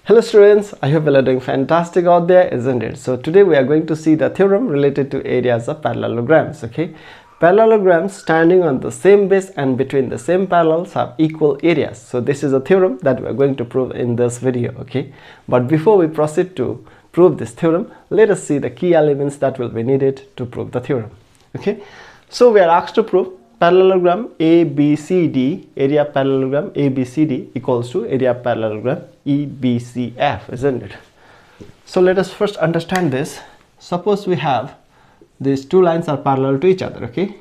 Hello students, I hope you are doing fantastic out there, isn't it? So today we are going to see the theorem related to areas of parallelograms. Okay, parallelograms standing on the same base and between the same parallels have equal areas. So this is a theorem that we are going to prove in this video. Okay, but before we proceed to prove this theorem, let us see the key elements that will be needed to prove the theorem. Okay, so we are asked to prove parallelogram ABCD, area parallelogram ABCD equals to area parallelogram EBCF, isn't it? So let us first understand this. Suppose we have these two lines are parallel to each other. Okay,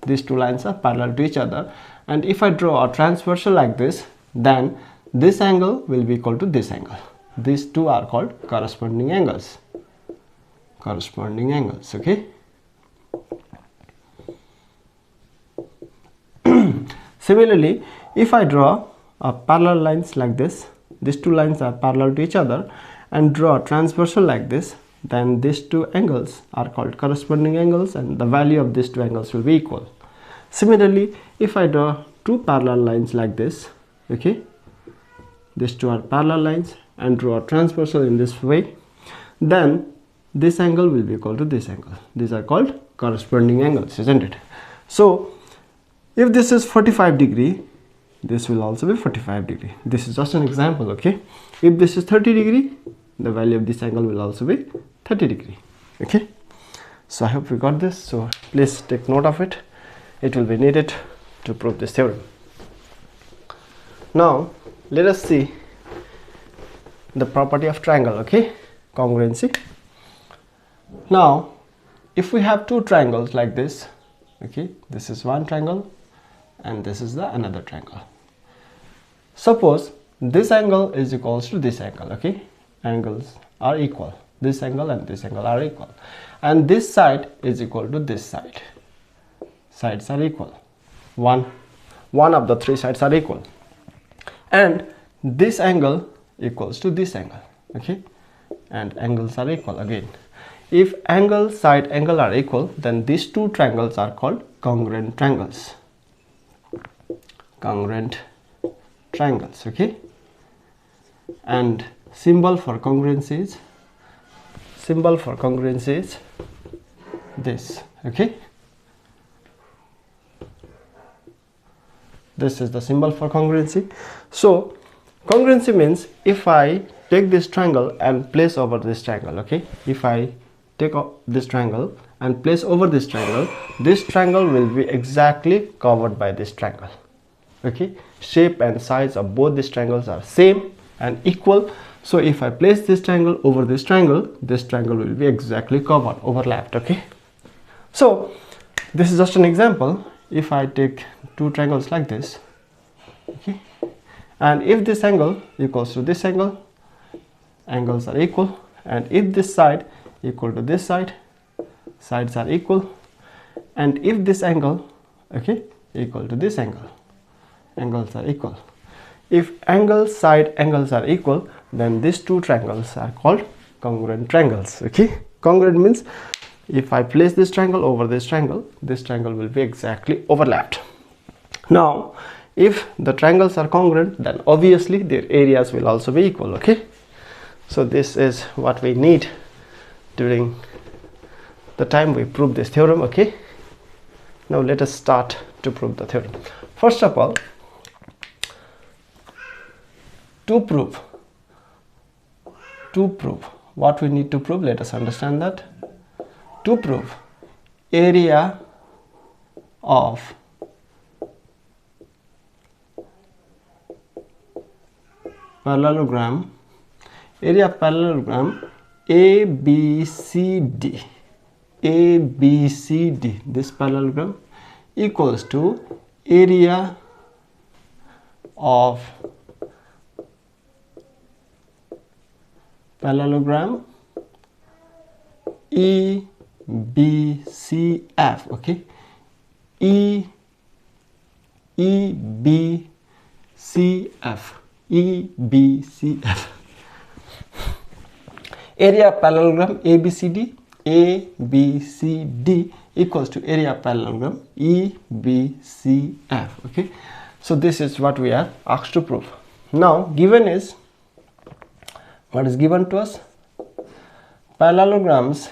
these two lines are parallel to each other, and if I draw a transversal like this, then this angle will be equal to this angle. These two are called corresponding angles. Okay, similarly, if I draw a parallel lines like this, these two lines are parallel to each other, and draw a transversal like this, then these two angles are called corresponding angles, and the value of these two angles will be equal. Similarly, if I draw two parallel lines like this, okay, these two are parallel lines, and draw a transversal in this way, then this angle will be equal to this angle. These are called corresponding angles, isn't it? So if this is 45 degree, this will also be 45 degree. This is just an example. Okay, if this is 30 degree, the value of this angle will also be 30 degree. Okay, so I hope we got this. So please take note of it. It will be needed to prove this theorem. Now let us see the property of triangle. Okay, congruency. Now if we have two triangles like this, okay, this is one triangle and this is the another triangle. Suppose this angle is equals to this angle. Okay, angles are equal. This angle and this angle are equal, and this side is equal to this side. Sides are equal. One of the three sides are equal, and this angle equals to this angle. Okay, and angles are equal again. If angle, side, angle are equal, then these two triangles are called congruent triangles. Okay, and symbol for congruency is this. Okay, this is the symbol for congruency. So congruency means if I take this triangle and place over this triangle. Okay, if I take this triangle and place over this triangle will be exactly covered by this triangle. Okay, shape and size of both these triangles are same and equal. So if I place this triangle over this triangle will be exactly covered, overlapped. Okay, so this is just an example. If I take two triangles like this, okay, and if this angle equals to this angle, angles are equal, and if this side equal to this side, sides are equal, and if this angle, okay, equal to this angle, angles are equal. If angle, side, angles are equal, then these two triangles are called congruent triangles. Okay, congruent means if I place this triangle over this triangle will be exactly overlapped. Now if the triangles are congruent, then obviously their areas will also be equal. Okay, so this is what we need during the time we prove this theorem. Okay, now let us start to prove the theorem. First of all, to prove what we need to prove, let us understand that. To prove area of parallelogram ABCD, this parallelogram equals to area of parallelogram EBCF. Okay, EBCF. Area of parallelogram ABCD ABCD equals to area of parallelogram EBCF. Okay, so this is what we are asked to prove. Now given is, what is given to us? Parallelograms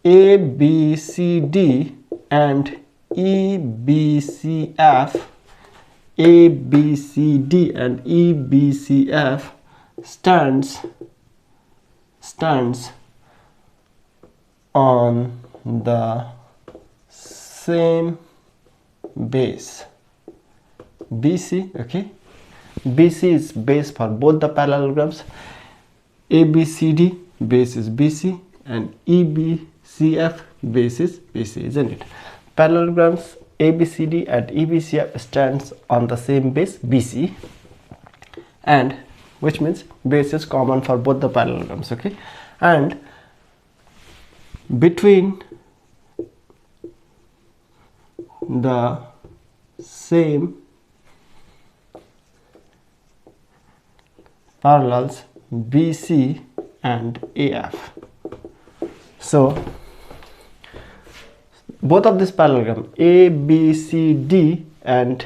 ABCD and EBCF, ABCD and EBCF stands on the same base BC. Okay, BC is base for both the parallelograms. ABCD base is BC and EBCF base is BC, isn't it? Parallelograms ABCD and EBCF stands on the same base BC, and which means base is common for both the parallelograms. Okay, and between the same parallels BC and AF. So both of this parallelogram ABCD and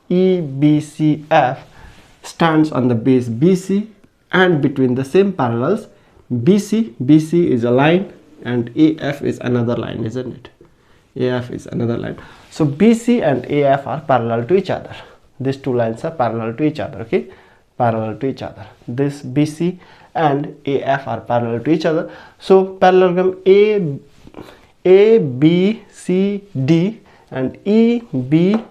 EBCF stands on the base BC and between the same parallels BC is a line and AF is another line, isn't it? AF is another line. So BC and AF are parallel to each other. These two lines are parallel to each other. Okay, parallel to each other. This BC and AF are parallel to each other. So parallelogram ABCD and EBCF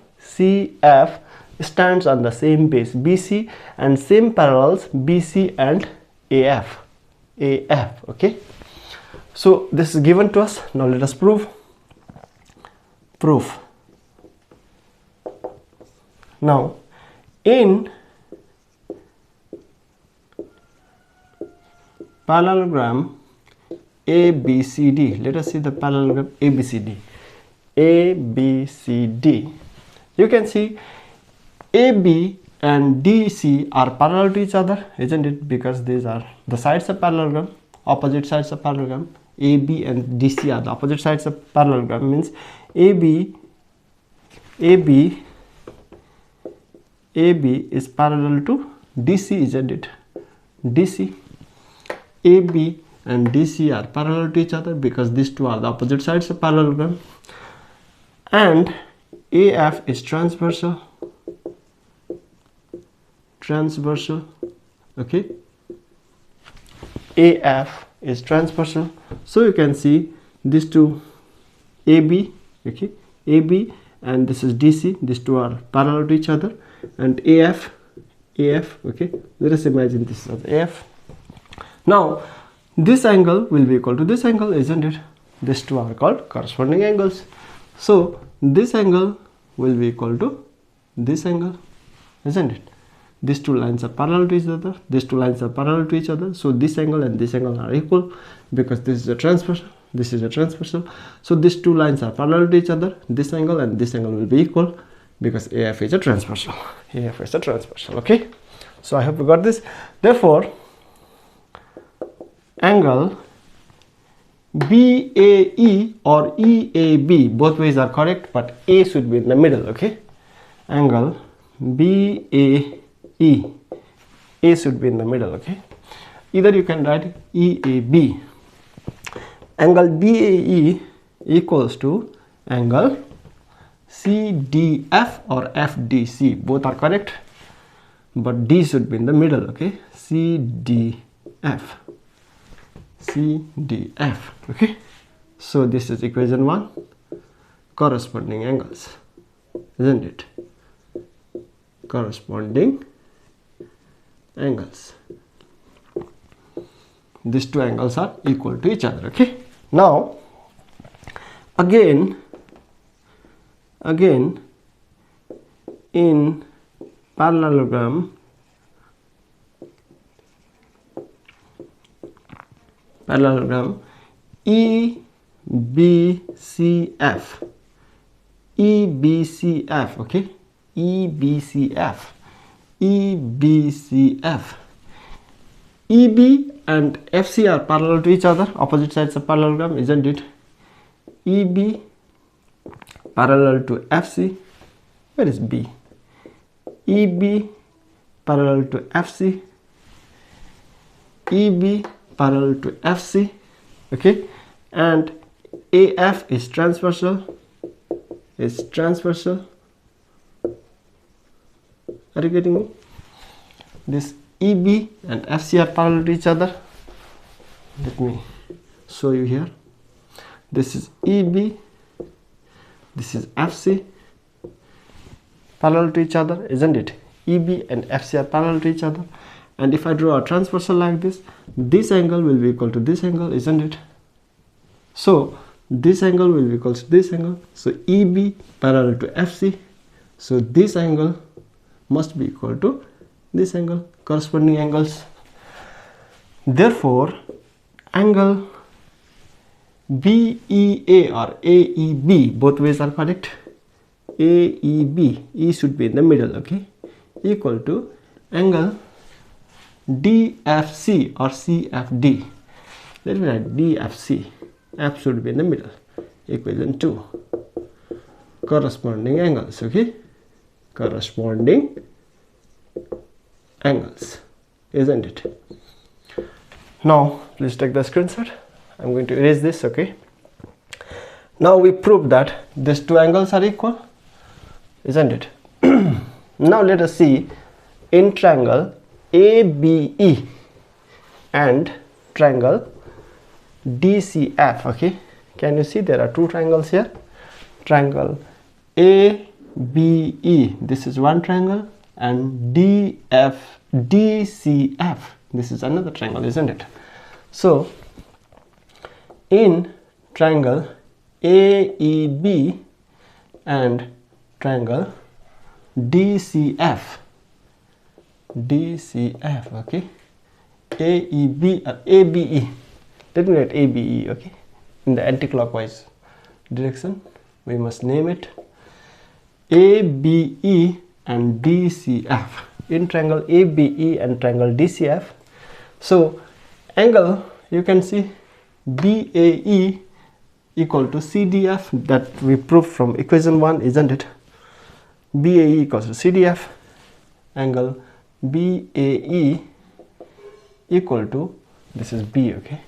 stands on the same base BC and same parallels BC and AF. Okay, so this is given to us. Now let us prove. Now in parallelogram ABCD, let us see the parallelogram ABCD. You can see AB and DC are parallel to each other, isn't it? Because these are the sides of parallelogram, opposite sides of parallelogram. AB and DC are the opposite sides of parallelogram, means AB is parallel to DC, isn't it? DC, AB and DC are parallel to each other because these two are the opposite sides of parallelogram, and AF is transversal. Okay, AF is transversal. So you can see these two AB, okay, AB and this is DC, these two are parallel to each other, and AF, okay, let us imagine this as AF. Now this angle will be equal to this angle, isn't it? These two are called corresponding angles. So this angle will be equal to this angle, isn't it? These two lines are parallel to each other, these two lines are parallel to each other, so this angle and this angle are equal because this is a transversal, this is a transversal. So these two lines are parallel to each other, this angle and this angle will be equal because AF is a transversal. AF is a transversal. Okay, so I hope you got this. Therefore angle BAE or EAB, both ways are correct, but A should be in the middle. Okay, angle BAE, A should be in the middle. Okay, either you can write EAB. Angle BAE equals to angle CDF or FDC, both are correct, but D should be in the middle. Okay, CDF. Okay, so this is equation 1, corresponding angles, isn't it? Corresponding angles. These two angles are equal to each other. Okay, now again in parallelogram EBCF, okay, EBCF EB and FC are parallel to each other, opposite sides of parallelogram, isn't it? EB parallel to FC. Where is B? EB parallel to FC. EB parallel to FC. Okay, and AF is transversal. Are you getting me? This EB and FC are parallel to each other. Let me show you here. This is EB, this is FC, parallel to each other, isn't it? EB and FC are parallel to each other. And if I draw a transversal like this angle will be equal to this angle, isn't it? So this angle will be equal to this angle. So EB parallel to FC. So this angle must be equal to this angle, corresponding angles. Therefore, angle BEA or AEB, both ways are correct. AEB, E should be in the middle, okay, equal to angle DFC or CFD. Let me write DFC. F should be in the middle, equivalent to corresponding angles, okay, corresponding angles, isn't it? Now please take the screenshot. I'm going to erase this, okay. Now we proved that these two angles are equal, isn't it? Now let us see in triangle ABE and triangle DCF, okay. Can you see there are two triangles here? Triangle ABE, this is one triangle, and DCF, this is another triangle, isn't it? So in triangle AEB and triangle DCF, okay, AEB or ABE, let me write ABE, okay, in the anti-clockwise direction we must name it ABE and DCF. In triangle ABE and triangle DCF, so angle you can see BAE equal to CDF, that we proved from equation 1, isn't it? BAE equals to CDF. Angle BAE equal to, this is B, okay,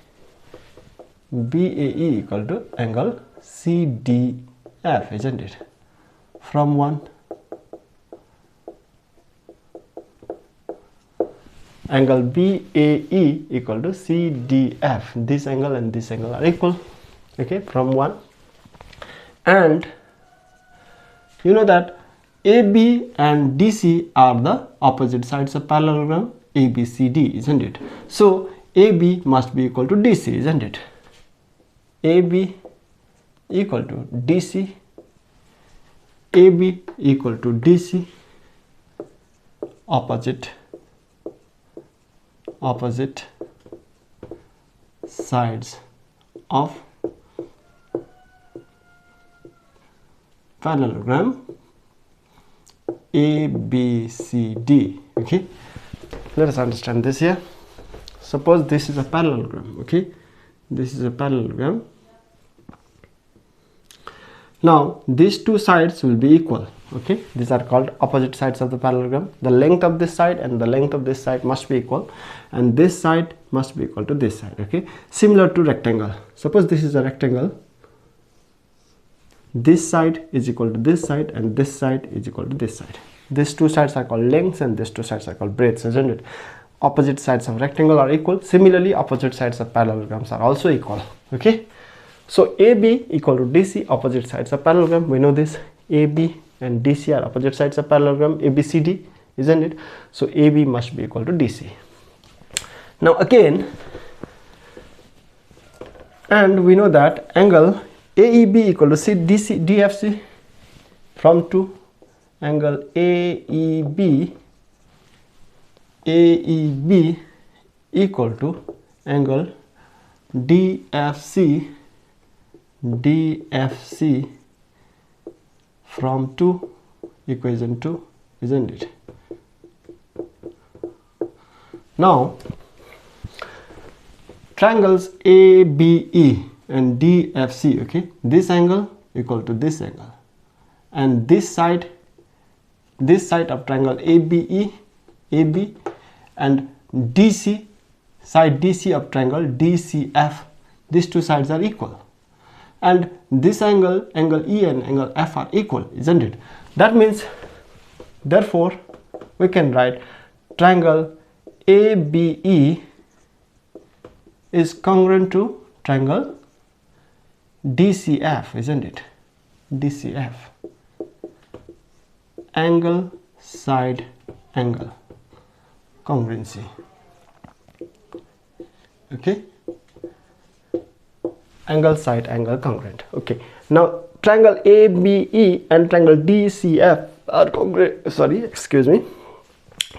BAE equal to angle CDF, isn't it? From 1, angle BAE equal to CDF, this angle and this angle are equal, okay, from 1. And you know that AB and DC are the opposite sides of parallelogram ABCD, isn't it? So AB must be equal to DC, isn't it? AB equal to DC, AB equal to DC, opposite sides of parallelogram ABCD, okay. Let us understand this here. Suppose this is a parallelogram, okay, this is a parallelogram. Now these two sides will be equal, okay, these are called opposite sides of the parallelogram. The length of this side and the length of this side must be equal, and this side must be equal to this side, okay. Similar to rectangle, suppose this is a rectangle, this side is equal to this side and this side is equal to this side. These two sides are called lengths and these two sides are called breadths, isn't it? Opposite sides of rectangle are equal. Similarly, opposite sides of parallelograms are also equal, okay. So AB equal to DC, opposite sides of parallelogram, we know this. AB and DC are opposite sides of parallelogram ABCD, isn't it? So AB must be equal to DC. Now again, and we know that angle AEB equal to DFC from 2, angle AEB equal to angle DFC from 2, equation 2, isn't it? Now triangles ABE and DFC, okay, this angle equal to this angle, and this side of triangle ABE, AB, and DC, side DC of triangle DCF, these two sides are equal, and this angle E and angle F are equal, isn't it? That means, therefore, we can write triangle ABE is congruent to triangle DCF, isn't it? DCF, angle side angle congruency, okay, angle side angle congruent. Okay, now triangle ABE and triangle DCF are congruent,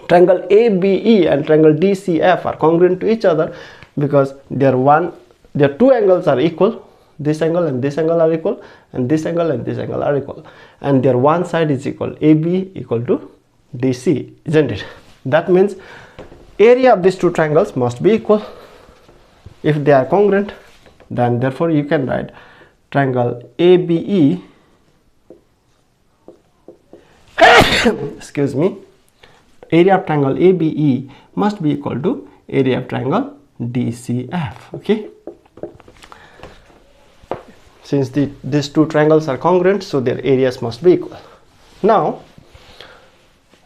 triangle ABE and triangle DCF are congruent to each other because their two angles are equal. This angle and this angle are equal, and this angle and this angle are equal, and their one side is equal. AB equal to DC, isn't it? That means area of these two triangles must be equal. If they are congruent, then therefore you can write triangle ABE excuse me, area of triangle ABE must be equal to area of triangle DCF, okay. Since these two triangles are congruent, so their areas must be equal. Now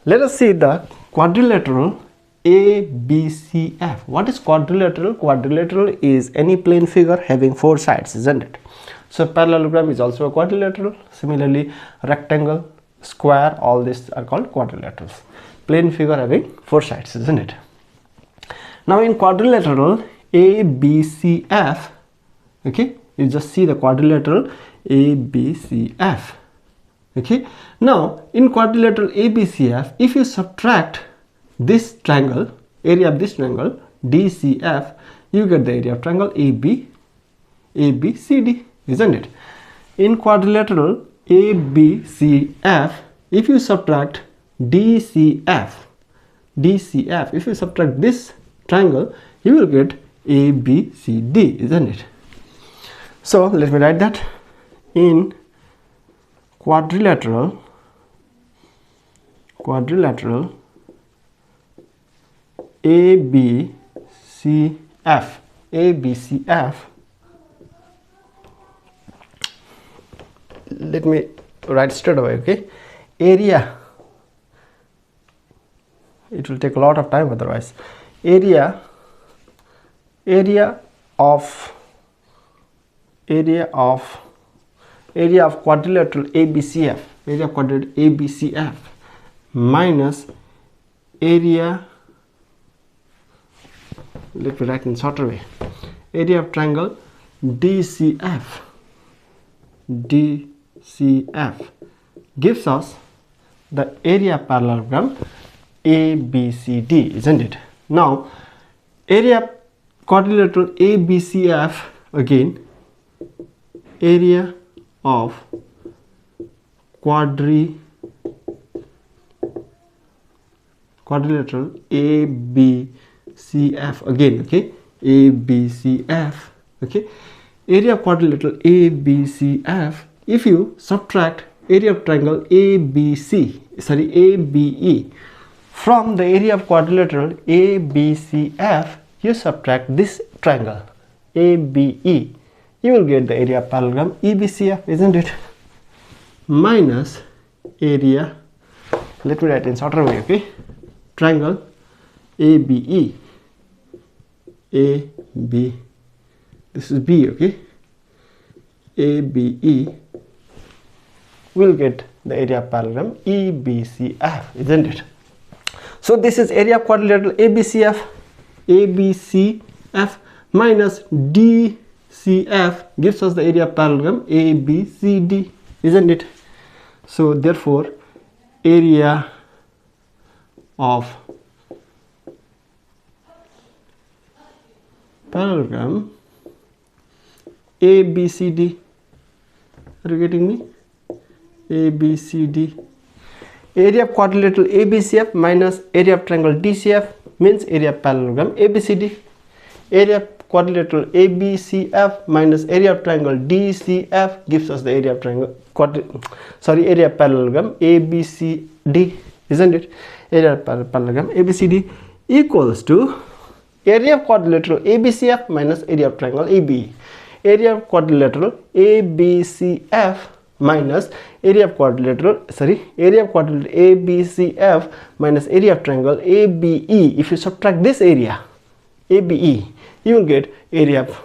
let us see the quadrilateral ABCF. What is quadrilateral? Quadrilateral is any plane figure having four sides, isn't it? So parallelogram is also a quadrilateral. Similarly, rectangle, square, all these are called quadrilaterals. Plane figure having four sides, isn't it? Now in quadrilateral ABCF, okay, you just see the quadrilateral ABCF, okay. Now in quadrilateral ABCF, if you subtract this triangle, area of this triangle DCF, you get the area of triangle ABCD, isn't it? In quadrilateral ABCF, if you subtract DCF, if you subtract this triangle, you will get ABCD, isn't it? So let me write that. In quadrilateral ABCF, let me write straight away, okay. Area, it will take a lot of time otherwise. Area of quadrilateral ABCF, minus area, let me write in shorter way, area of triangle DCF gives us the area of parallelogram ABCD, isn't it? Now area of quadrilateral ABCF, again area of quadrilateral ABCF, again, okay, ABCF, okay, area of quadrilateral ABCF, if you subtract area of triangle ABE from the area of quadrilateral ABCF, you subtract this triangle ABE, you will get the area of parallelogram EBCF, isn't it? Minus area, let me write in shorter way, okay, triangle ABE, this is B, okay, ABE, will get the area of parallelogram EBCF, isn't it? So this is area of quadrilateral ABCF minus DCF gives us the area of parallelogram ABCD, isn't it? So therefore area of parallelogram ABCD, are you getting me? ABCD, area of quadrilateral ABCF minus area of triangle DCF means area of parallelogram ABCD. Area of quadrilateral ABCF minus area of triangle DCF gives us the area of triangle area of parallelogram ABCD, isn't it? Area of parallelogram ABCD equals to area of quadrilateral ABCF minus area of triangle ABE. Area of quadrilateral ABCF minus area of quadrilateral ABCF minus area of triangle ABE. If you subtract this area ABE, you will get area of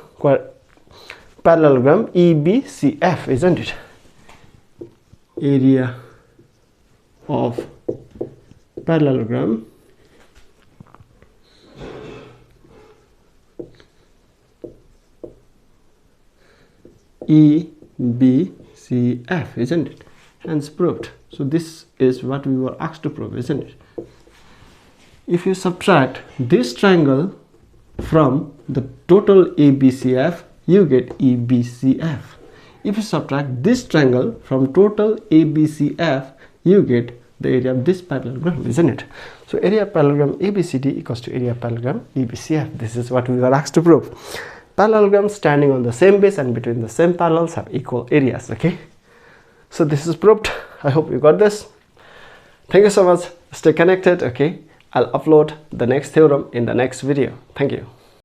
parallelogram EBCF, isn't it? Area of parallelogram EBCF, isn't it? Hence proved. So this is what we were asked to prove, isn't it? If you subtract this triangle from the total ABCF, you get EBCF. If you subtract this triangle from total ABCF, you get the area of this parallelogram, isn't it? So area of parallelogram ABCD equals to area of parallelogram EBCF. This is what we were asked to prove. Parallelograms standing on the same base and between the same parallels have equal areas. Okay, so this is proved. I hope you got this. Thank you so much. Stay connected. Okay, I'll upload the next theorem in the next video. Thank you.